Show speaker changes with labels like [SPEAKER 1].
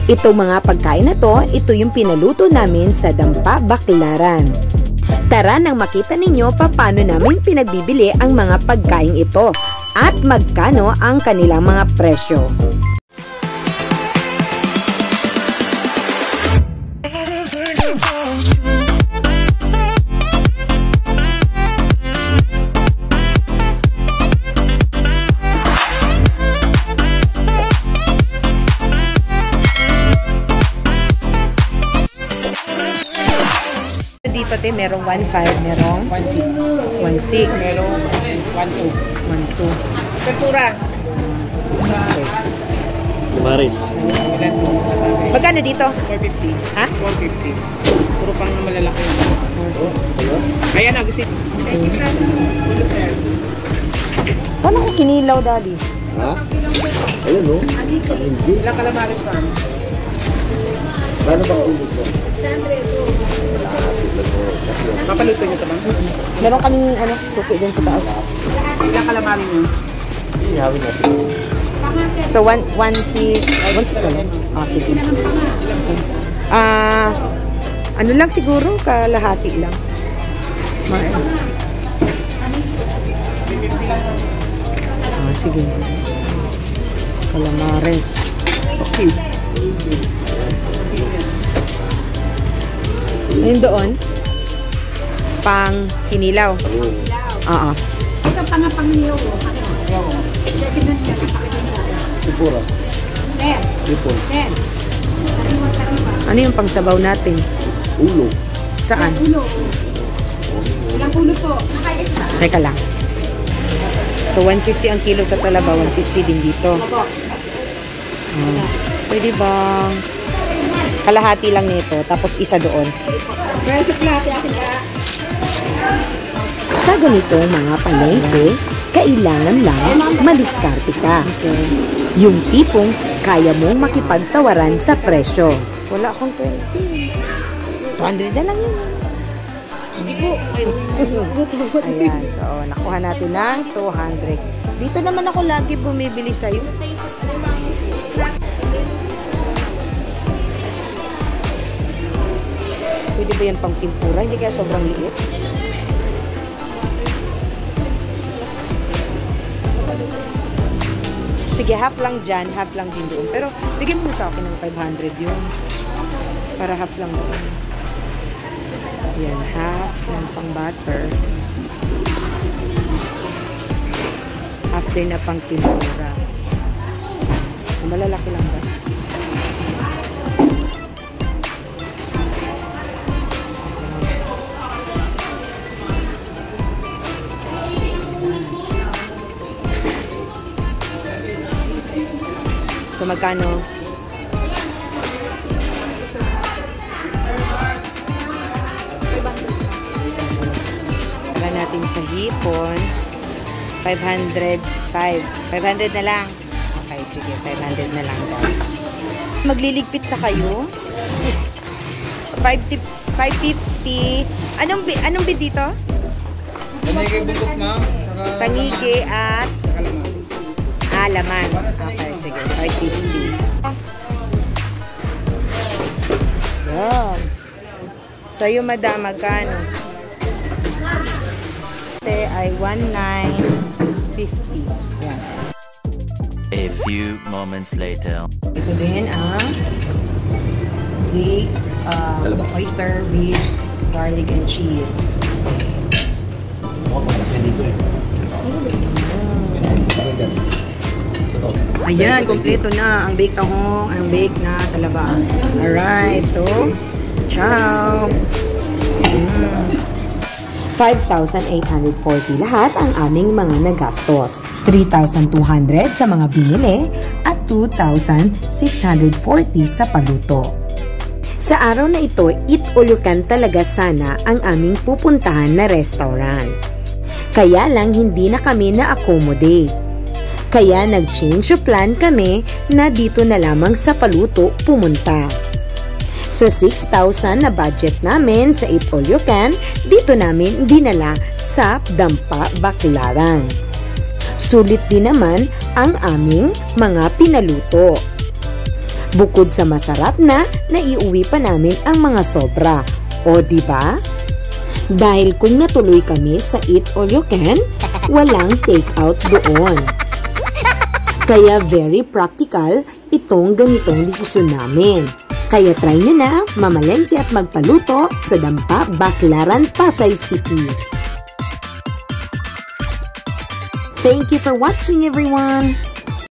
[SPEAKER 1] Itong mga pagkain na to, ito yung pinaluto namin sa Dampa Baclaran. Tara nang makita ninyo paano namin pinagbibili ang mga pagkain ito at magkano ang kanilang mga presyo. Dito merong 1.5, merong 1.6,
[SPEAKER 2] merong 1.2.
[SPEAKER 1] 1.2.
[SPEAKER 2] Pepura.
[SPEAKER 3] Sumaris.
[SPEAKER 1] Magkano dito?
[SPEAKER 2] 450.
[SPEAKER 1] Ha?
[SPEAKER 2] 450. Puro pang malalaki. Ayan na, gusto.
[SPEAKER 1] Paano ko kinilaw, Daddy?
[SPEAKER 3] Ha? Ayun, no?
[SPEAKER 2] Ilang kalamaris pa?
[SPEAKER 3] Paano ba ulit mo?
[SPEAKER 2] Papaluto nyo ito ba?
[SPEAKER 1] Meron kaming suki dyan sa taas.
[SPEAKER 2] Ilang kalamaris nyo?
[SPEAKER 3] Ihawin natin.
[SPEAKER 1] So, 1.6. Sige. Ano lang siguro? Kalahati lang. Sige. Calamares. Okay. Ayun doon. Pang hinilaw. Oo.
[SPEAKER 4] Ito pang-hinilaw.
[SPEAKER 3] Pupura. Lipon.
[SPEAKER 1] Ano yung pangsabaw natin?
[SPEAKER 3] Ulo.
[SPEAKER 1] Saan?
[SPEAKER 4] Ilang ulo po?
[SPEAKER 1] Teka lang. So, 150 ang kilo sa Talaba, 150 din dito. Pwede bang kalahati lang nito, tapos isa doon? Sa ganitong mga palengke, kailangan lang madiskarte ka. Yung tipong kaya mong makipagtawaran sa presyo. Wala akong 20. 200 na lang yun. Ayan, so nakuha natin ng 200. Dito naman ako lagi bumibili sa'yo. Pwede ba yan pang timpura? Hindi kaya sobrang liit? Sige, half lang dyan, half lang din doon. Pero bigyan mo sa akin ng 500 yun. Para half lang doon. Yan, half ng pang butter. Half din na pang timpura. Malalaki lang ba? So, magkano? Tara natin sa hipon. 505. 500 na lang. Okay, sige. 500 na lang daw. Magliligpit na kayo? 550. Anong bid dito?
[SPEAKER 2] Tangige bungkus, ma'am.
[SPEAKER 1] Tangige at
[SPEAKER 2] Kalaman.
[SPEAKER 1] laman. Okay, sige. 550. Yan. Sa'yo, madam, magkano? Ito ay 1950. Yan.
[SPEAKER 5] A few moments later.
[SPEAKER 1] Ito din ang big oyster with garlic and cheese. Ayan, kompleto na ang bake tahong, ang bake na talaba. Alright, so, ciao! 5,840 lahat ang aming mga nagastos. 3,200 sa mga binili at 2,640 sa paluto. Sa araw na ito, eat all you can talaga sana ang aming pupuntahan na restaurant. Kaya lang hindi na kami na-accommodate. Kaya nag-change of plan kami na dito na lamang sa paluto pumunta. Sa 6,000 na budget namin sa Eat All You Can, dito namin dinala sa Dampa Baclaran. Sulit din naman ang aming mga pinaluto. Bukod sa masarap na, naiuwi pa namin ang mga sobra. O diba? Dahil kung natuloy kami sa Eat All You Can, walang take-out doon. Kaya very practical itong ganitong desisyon namin. Kaya try nyo na mamalengke at magpaluto sa Dampa, Baclaran, Pasay City. Thank you for watching, everyone!